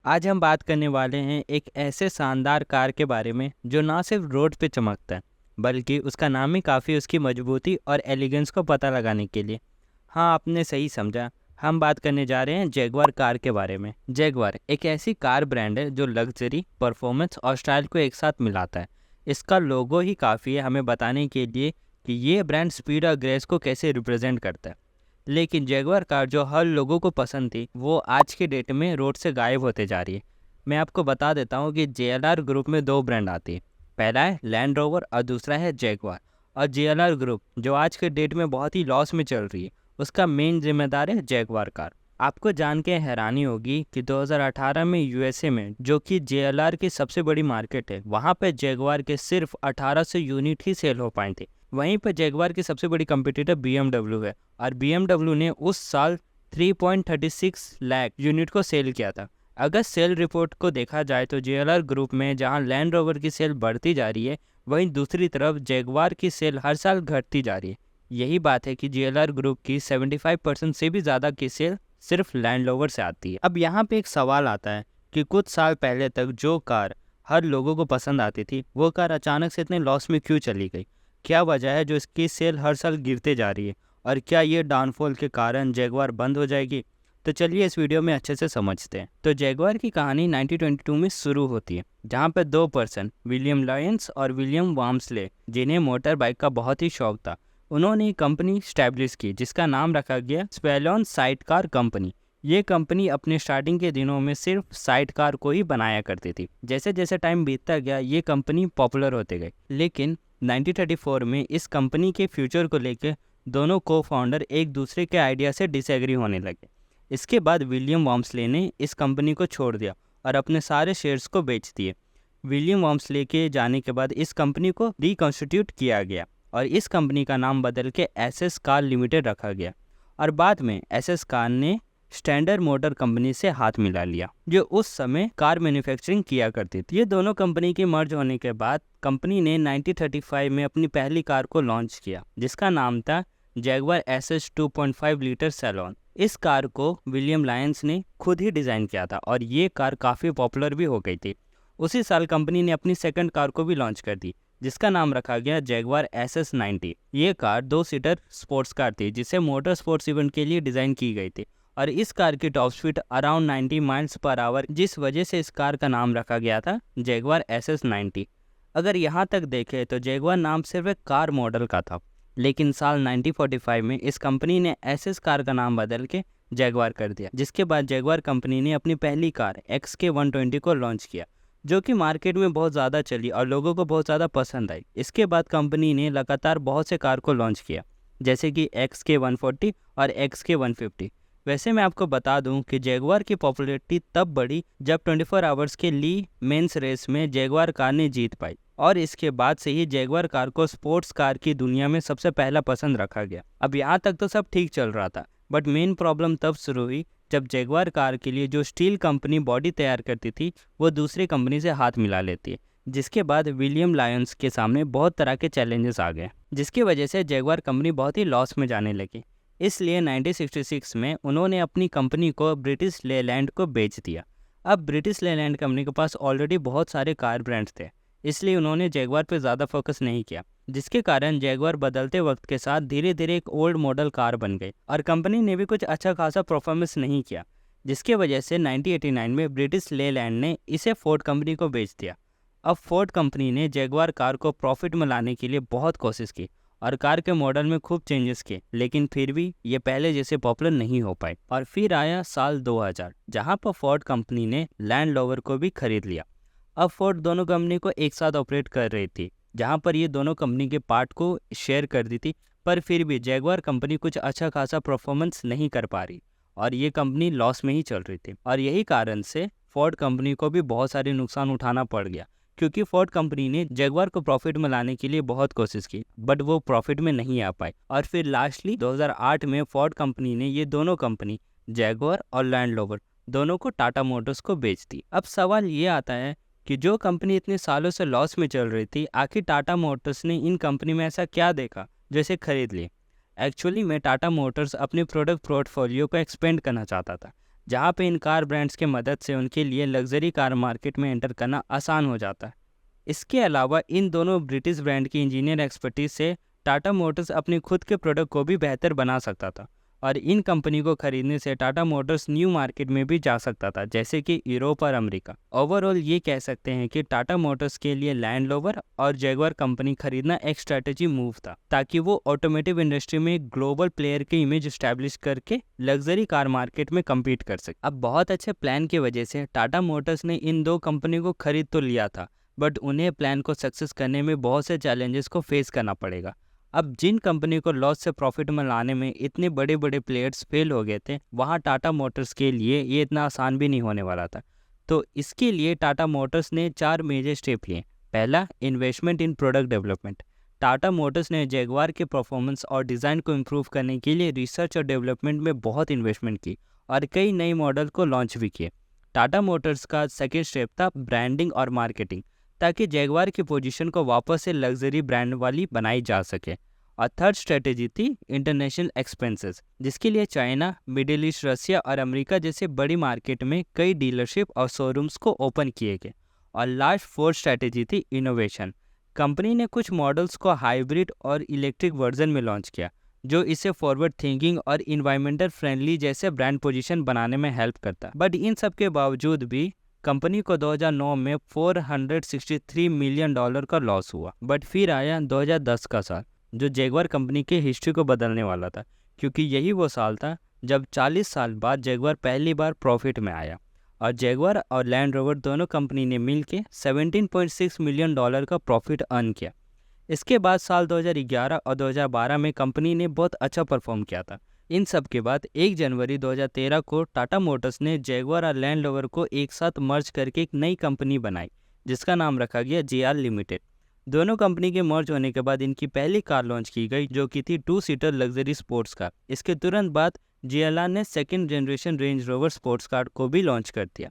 आज हम बात करने वाले हैं एक ऐसे शानदार कार के बारे में जो ना सिर्फ रोड पे चमकता है बल्कि उसका नाम ही काफ़ी उसकी मजबूती और एलिगेंस को पता लगाने के लिए। हाँ, आपने सही समझा। हम बात करने जा रहे हैं जैगवार कार के बारे में। जैगवार एक ऐसी कार ब्रांड है जो लग्जरी, परफॉर्मेंस और स्टाइल को एक साथ मिलाता है। इसका लोगो ही काफ़ी है हमें बताने के लिए कि ये ब्रांड स्पीड और ग्रेस को कैसे रिप्रेजेंट करता है। लेकिन जैगवार कार जो हर लोगों को पसंद थी वो आज के डेट में रोड से गायब होते जा रही है। मैं आपको बता देता हूँ कि JLR ग्रुप में दो ब्रांड आती है। पहला है लैंड रोवर और दूसरा है जैगवार। और JLR ग्रुप जो आज के डेट में बहुत ही लॉस में चल रही है, उसका मेन जिम्मेदार है जैगवार कार। आपको जान के हैरानी होगी कि 2018 में USA में, जो कि JLR की सबसे बड़ी मार्केट है, वहाँ पे जैगवार के सिर्फ 1800 यूनिट ही सेल हो पाए थे। वहीं पर जैगवार की सबसे बड़ी कंपटीटर BMW है और BMW ने उस साल 3.36 लाख यूनिट को सेल किया था। अगर सेल रिपोर्ट को देखा जाए तो JLR ग्रुप में जहां लैंड रोवर की सेल बढ़ती जा रही है, वहीं दूसरी तरफ जैगवार की सेल हर साल घटती जा रही है। यही बात है कि JLR ग्रुप की 75% से भी ज़्यादा की सेल सिर्फ लैंड रोवर से आती है। अब यहाँ पे एक सवाल आता है कि कुछ साल पहले तक जो कार हर लोगों को पसंद आती थी, वो कार अचानक से इतने लॉस में क्यों चली गई? क्या वजह है जो इसकी सेल हर साल गिरते जा रही है? और क्या ये डाउनफॉल के कारण जैगवार बंद हो जाएगी? तो चलिए इस वीडियो में अच्छे से समझते हैं। तो जैगवार की कहानी 1922 में शुरू होती है, जहाँ पर दो पर्सन, विलियम लायंस और विलियम वाम्सले, जिन्हें मोटर बाइक का बहुत ही शौक था, उन्होंने एक कंपनी स्टैब्लिश की जिसका नाम रखा गया स्पेलोन साइड कार कंपनी। ये कंपनी अपने स्टार्टिंग के दिनों में सिर्फ साइड कार को ही बनाया करती थी। जैसे जैसे टाइम बीतता गया ये कंपनी पॉपुलर होते गई, लेकिन 1934 में इस कंपनी के फ्यूचर को लेकर दोनों को फाउंडर एक दूसरे के आइडिया से डिसएग्री होने लगे। इसके बाद विलियम वाम्सले ने इस कंपनी को छोड़ दिया और अपने सारे शेयर्स को बेच दिए। विलियम वाम्सले के जाने के बाद इस कंपनी को रिकॉन्स्टिट्यूट किया गया और इस कंपनी का नाम बदल के एसएस कार लिमिटेड रखा गया। और बाद में एसएस कार ने स्टैंडर्ड मोटर कंपनी से हाथ मिला लिया, जो उस समय कार मैन्युफैक्चरिंग किया करती थी। ये दोनों कंपनी के मर्ज होने के बाद कंपनी ने 1935 में अपनी पहली कार को लॉन्च किया, जिसका नाम था जैगवार SS 2.5 लीटर सैलॉन। इस कार को विलियम लायंस ने खुद ही डिज़ाइन किया था और ये कार काफ़ी पॉपुलर भी हो गई थी। उसी साल कंपनी ने अपनी सेकंड कार को भी लॉन्च कर दी, जिसका नाम रखा गया जैगवार SS 90। ये कार 2 सीटर स्पोर्ट्स कार थी जिसे मोटर स्पोर्ट्स इवेंट के लिए डिज़ाइन की गई थी और इस कार की top speed around 90 miles per hour, जिस वजह से इस कार का नाम रखा गया था जैगवार SS 90। अगर यहाँ तक देखें तो जैगवार नाम सिर्फ एक कार मॉडल का था, लेकिन साल 1945 में इस कंपनी ने SS कार का नाम बदल के जैगवार कर दिया, जिसके बाद जैगवार कंपनी ने अपनी पहली कार XK 120 को लॉन्च किया, जो कि मार्केट में बहुत ज़्यादा चली और लोगों को बहुत ज़्यादा पसंद आई। इसके बाद कंपनी ने लगातार बहुत से कार को लॉन्च किया, जैसे कि XK 140 और XK 150। वैसे मैं आपको बता दूं कि जैगवार की पॉपुलैरिटी तब बढ़ी जब 24 आवर्स के ली मेंस रेस में जैगवार कार ने जीत पाई और इसके बाद से ही जैगवार कार को स्पोर्ट्स कार की दुनिया में सबसे पहला पसंद रखा गया। अब यहाँ तक तो सब ठीक चल रहा था, बट मेन प्रॉब्लम तब शुरू हुई जब जैगवार कार के लिए जो स्टील कंपनी बॉडी तैयार करती थी वो दूसरी कंपनी से हाथ मिला लेती है, जिसके बाद विलियम लायंस के सामने बहुत तरह के चैलेंजेस आ गए, जिसकी वजह से जैगवार कंपनी बहुत ही लॉस में जाने लगी। इसलिए 1966 में उन्होंने अपनी कंपनी को ब्रिटिश लेलैंड को बेच दिया। अब ब्रिटिश लेलैंड कंपनी के पास ऑलरेडी बहुत सारे कार ब्रांड्स थे, इसलिए उन्होंने जैगवार पर ज़्यादा फोकस नहीं किया, जिसके कारण जैगवार बदलते वक्त के साथ धीरे धीरे एक ओल्ड मॉडल कार बन गई और कंपनी ने भी कुछ अच्छा खासा परफॉर्मेंस नहीं किया, जिसके वजह से 1989 में ब्रिटिश लेलैंड ने इसे फोर्ड कंपनी को बेच दिया। अब फोर्ड कंपनी ने जैगवार कार को प्रॉफिट में लाने के लिए बहुत कोशिश की और कार के मॉडल में खूब चेंजेस किए, लेकिन फिर भी ये पहले जैसे पॉपुलर नहीं हो पाए। और फिर आया साल 2000, जहां पर फोर्ड कंपनी ने लैंड रोवर को भी खरीद लिया। अब फोर्ड दोनों कंपनी को एक साथ ऑपरेट कर रही थी, जहां पर ये दोनों कंपनी के पार्ट को शेयर कर दी थी, पर फिर भी जैगवार कंपनी कुछ अच्छा खासा परफॉर्मेंस नहीं कर पा रही और ये कंपनी लॉस में ही चल रही थी। और यही कारण से फोर्ड कंपनी को भी बहुत सारे नुकसान उठाना पड़ गया, क्योंकि फोर्ड कंपनी ने जैगवार को प्रॉफिट में लाने के लिए बहुत कोशिश की, बट वो प्रॉफिट में नहीं आ पाई। और फिर लास्टली 2008 में फोर्ड कंपनी ने ये दोनों कंपनी जैगवार और लैंड रोवर दोनों को टाटा मोटर्स को बेच दी। अब सवाल ये आता है कि जो कंपनी इतने सालों से लॉस में चल रही थी, आखिर टाटा मोटर्स ने इन कंपनी में ऐसा क्या देखा जो इसे खरीद ली? एक्चुअली में टाटा मोटर्स अपने प्रोडक्ट पोर्टफोलियो को एक्सपेंड करना चाहता था, जहाँ पे इन कार ब्रांड्स के मदद से उनके लिए लग्जरी कार मार्केट में एंटर करना आसान हो जाता है। इसके अलावा इन दोनों ब्रिटिश ब्रांड की इंजीनियर एक्सपर्टीज से टाटा मोटर्स अपने खुद के प्रोडक्ट को भी बेहतर बना सकता था, और इन कंपनी को खरीदने से टाटा मोटर्स न्यू मार्केट में भी जा सकता था, जैसे कि यूरोप और अमेरिका। ओवरऑल ये कह सकते हैं कि टाटा मोटर्स के लिए लैंड रोवर और जैगवार कंपनी खरीदना एक स्ट्रेटेजी मूव था, ताकि वो ऑटोमोटिव इंडस्ट्री में एक ग्लोबल प्लेयर की इमेज स्टैब्लिश करके लग्जरी कार मार्केट में कम्पीट कर सके। अब बहुत अच्छे प्लान की वजह से टाटा मोटर्स ने इन दो कंपनी को खरीद तो लिया था, बट उन्हें प्लान को सक्सेस करने में बहुत से चैलेंजेस को फेस करना पड़ेगा। अब जिन कंपनी को लॉस से प्रॉफिट में लाने में इतने बड़े बड़े प्लेयर्स फेल हो गए थे, वहाँ टाटा मोटर्स के लिए ये इतना आसान भी नहीं होने वाला था। तो इसके लिए टाटा मोटर्स ने 4 मेजर स्टेप लिए। पहला, इन्वेस्टमेंट इन प्रोडक्ट डेवलपमेंट। टाटा मोटर्स ने जैगवार के परफॉर्मेंस और डिज़ाइन को इम्प्रूव करने के लिए रिसर्च और डेवलपमेंट में बहुत इन्वेस्टमेंट की और कई नए मॉडल को लॉन्च भी किए। टाटा मोटर्स का सेकेंड स्टेप था ब्रांडिंग और मार्केटिंग, ताकि जैगवार की पोजीशन को वापस से लग्जरी ब्रांड वाली बनाई जा सके। और थर्ड स्ट्रेटेजी थी इंटरनेशनल एक्सपेंसेस, जिसके लिए चाइना, मिडिल ईस्ट, रसिया और अमेरिका जैसे बड़ी मार्केट में कई डीलरशिप और शोरूम्स को ओपन किए गए। और लास्ट फोर्थ स्ट्रेटेजी थी इनोवेशन। कंपनी ने कुछ मॉडल्स को हाइब्रिड और इलेक्ट्रिक वर्जन में लॉन्च किया, जो इसे फॉरवर्ड थिंकिंग और इन्वायरमेंटल फ्रेंडली जैसे ब्रांड पोजीशन बनाने में हेल्प करता। बट इन सब के बावजूद भी कंपनी को 2009 में $463 मिलियन का लॉस हुआ। बट फिर आया 2010 का साल, जो जैगवार कंपनी की हिस्ट्री को बदलने वाला था, क्योंकि यही वो साल था जब 40 साल बाद जैगवार पहली बार प्रॉफिट में आया। और जैगवार और लैंड रोवर दोनों कंपनी ने मिलकर $17.6 मिलियन का प्रॉफिट अर्न किया। इसके बाद साल 2011 और 2012 में कंपनी ने बहुत अच्छा परफॉर्म किया था। इन सब के बाद 1 जनवरी 2013 को टाटा मोटर्स ने जैगवार और लैंड रोवर को एक साथ मर्ज करके एक नई कंपनी बनाई, जिसका नाम रखा गया JR लिमिटेड। दोनों कंपनी के मर्ज होने के बाद इनकी पहली कार लॉन्च की गई, जो कि थी 2 सीटर लग्जरी स्पोर्ट्स कार। इसके तुरंत बाद JLR ने second generation range rover sports car को भी लॉन्च कर दिया।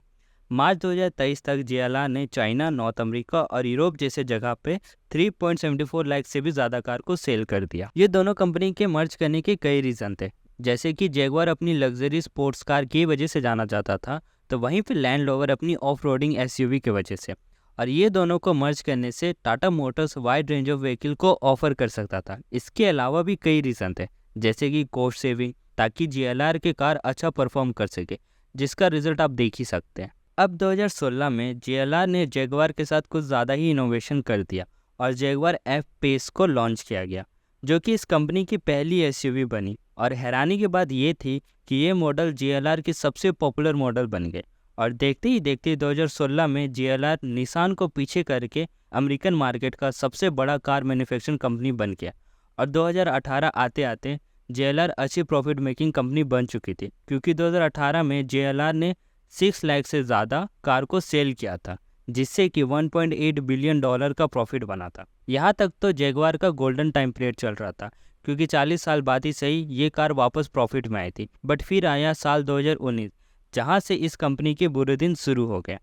मार्च 2023 तक JLR ने चाइना, नॉर्थ अमेरिका और यूरोप जैसे जगह पे 3.74 लाख से भी ज़्यादा कार को सेल कर दिया। ये दोनों कंपनी के मर्ज करने के कई रीज़न थे, जैसे कि जैगवार अपनी लग्जरी स्पोर्ट्स कार की वजह से जाना जाता था, तो वहीं पे लैंड रोवर अपनी ऑफ रोडिंग SUV की वजह से। और ये दोनों को मर्ज करने से Tata Motors wide range of vehicle को ऑफर कर सकता था। इसके अलावा भी कई रीज़न थे, जैसे कि कॉस्ट सेविंग, ताकि JLR की कार अच्छा परफॉर्म कर सके, जिसका रिजल्ट आप देख ही सकते हैं। अब 2016 में JLR ने जैगवार के साथ कुछ ज़्यादा ही इनोवेशन कर दिया और जैगवार F-Pace को लॉन्च किया गया, जो कि इस कंपनी की पहली SUV बनी। और हैरानी की बात ये थी कि ये मॉडल JLR की सबसे पॉपुलर मॉडल बन गए। और देखते ही देखते 2016 में JLR निसान को पीछे करके अमेरिकन मार्केट का सबसे बड़ा कार मैन्युफैक्चरिंग कंपनी बन गया। और 2018 आते आते JLR अच्छी प्रॉफिट मेकिंग कंपनी बन चुकी थी, क्योंकि 2018 में JLR ने 6 लाख से ज़्यादा कार को सेल किया था, जिससे कि $1.8 बिलियन का प्रॉफिट बना था। यहाँ तक तो जैगवार का गोल्डन टाइम पीरियड चल रहा था, क्योंकि 40 साल बाद ही सही ये कार वापस प्रॉफिट में आई थी। बट फिर आया साल 2019, जहाँ से इस कंपनी के बुरे दिन शुरू हो गए।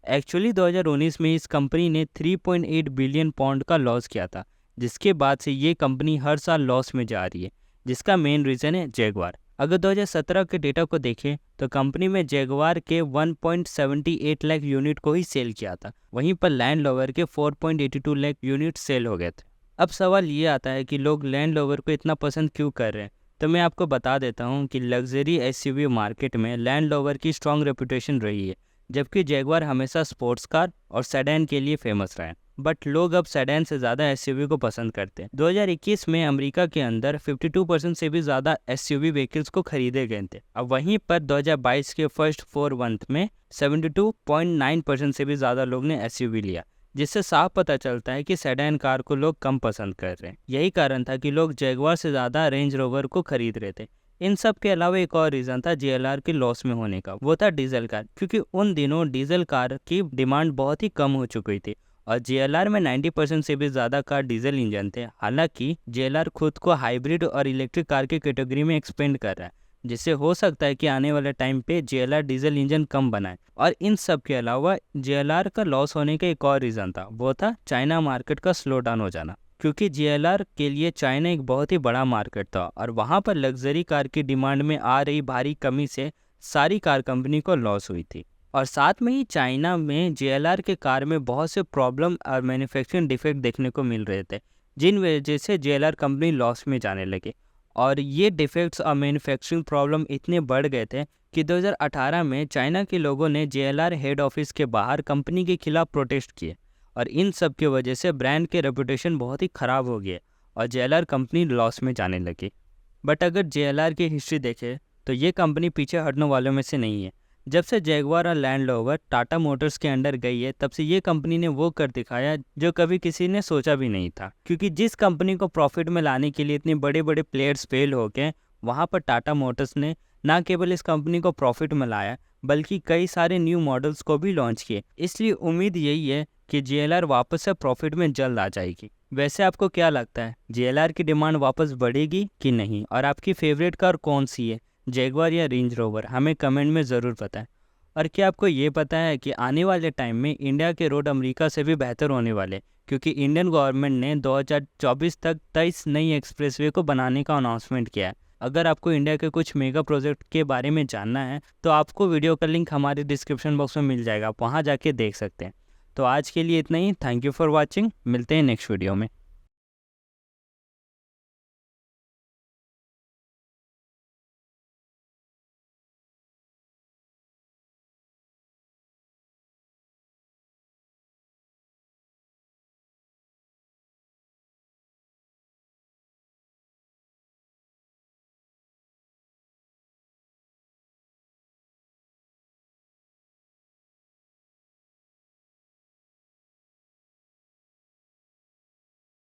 एक्चुअली 2019 में इस कंपनी ने 3.8 बिलियन पाउंड का लॉस किया था, जिसके बाद से ये कंपनी हर साल लॉस में जा रही है, जिसका मेन रीज़न है जैगवार। अगर 2017 के डेटा को देखें तो कंपनी में जैगवार के 1.78 लाख यूनिट को ही सेल किया था, वहीं पर लैंड रोवर के 4.82 लाख यूनिट सेल हो गए थे। अब सवाल ये आता है कि लोग लैंड रोवर को इतना पसंद क्यों कर रहे हैं। तो मैं आपको बता देता हूँ कि लग्जरी SUV मार्केट में लैंड रोवर की स्ट्रॉन्ग रेपुटेशन रही है, जबकि जैगवार हमेशा स्पोर्ट्स कार और सेडान के लिए फेमस रहा है। बट लोग अब सेडान से ज़्यादा SUV को पसंद करते हैं। 2021 में अमेरिका के अंदर 52% से भी ज़्यादा SUV व्हीकल्स को खरीदे गए थे। अब वहीं पर 2022 के फर्स्ट 4 मंथ में 72.9% से भी ज़्यादा लोग ने SUV लिया, जिससे साफ पता चलता है कि सेडान कार को लोग कम पसंद कर रहे हैं। यही कारण था कि लोग जैगवार से ज़्यादा रेंज रोवर को खरीद रहे थे। इन सब के अलावा एक और रीज़न था JLR के लॉस में होने का, वो था डीजल कार, क्योंकि उन दिनों डीजल कार की डिमांड बहुत ही कम हो चुकी थी और JLR में 90% से भी ज़्यादा कार डीजल इंजन थे। हालांकि JLR खुद को हाइब्रिड और इलेक्ट्रिक कार की कैटेगरी में एक्सपेंड कर रहा है, जिससे हो सकता है कि आने वाले टाइम पे JLR डीजल इंजन कम बनाए। और इन सब के अलावा JLR का लॉस होने का एक और रीज़न था, वो था चाइना मार्केट का स्लो डाउन हो जाना, क्योंकि JLR के लिए चाइना एक बहुत ही बड़ा मार्केट था और वहाँ पर लग्जरी कार की डिमांड में आ रही भारी कमी से सारी कार कंपनी को लॉस हुई थी। और साथ में ही चाइना में JLR के कार में बहुत से प्रॉब्लम और मैन्युफैक्चरिंग डिफेक्ट देखने को मिल रहे थे, जिन वजह से JLR कंपनी लॉस में जाने लगी। और ये डिफेक्ट्स और मैन्युफैक्चरिंग प्रॉब्लम इतने बढ़ गए थे कि 2018 में चाइना के लोगों ने JLR हेड ऑफिस के बाहर कंपनी के खिलाफ प्रोटेस्ट किए। और इन सब की वजह से ब्रांड के रेपुटेशन बहुत ही ख़राब हो गया और JLR कंपनी लॉस में जाने लगी। बट अगर JLR की हिस्ट्री देखें तो ये कंपनी पीछे हटने वालों में से नहीं है। जब से जैगवार और लैंड रोवर टाटा मोटर्स के अंडर गई है, तब से ये कंपनी ने वो कर दिखाया जो कभी किसी ने सोचा भी नहीं था। क्योंकि जिस कंपनी को प्रॉफिट में लाने के लिए इतने बड़े बड़े प्लेयर्स फेल हो गए, वहाँ पर टाटा मोटर्स ने ना केवल इस कंपनी को प्रॉफिट में लाया, बल्कि कई सारे न्यू मॉडल्स को भी लॉन्च किए। इसलिए उम्मीद यही है कि JLR वापस से प्रॉफिट में जल्द आ जाएगी। वैसे आपको क्या लगता है, JLR की डिमांड वापस बढ़ेगी कि नहीं? और आपकी फेवरेट कार कौन सी है, जैगवार या रेंज रोवर? हमें कमेंट में ज़रूर बताएं। और क्या आपको ये पता है कि आने वाले टाइम में इंडिया के रोड अमेरिका से भी बेहतर होने वाले, क्योंकि इंडियन गवर्नमेंट ने 2024 तक 23 नई एक्सप्रेसवे को बनाने का अनाउंसमेंट किया है। अगर आपको इंडिया के कुछ मेगा प्रोजेक्ट के बारे में जानना है तो आपको वीडियो का लिंक हमारे डिस्क्रिप्शन बॉक्स में मिल जाएगा, आप वहाँ जाके देख सकते हैं। तो आज के लिए इतना ही। Thank you for watching. मिलते हैं नेक्स्ट वीडियो में।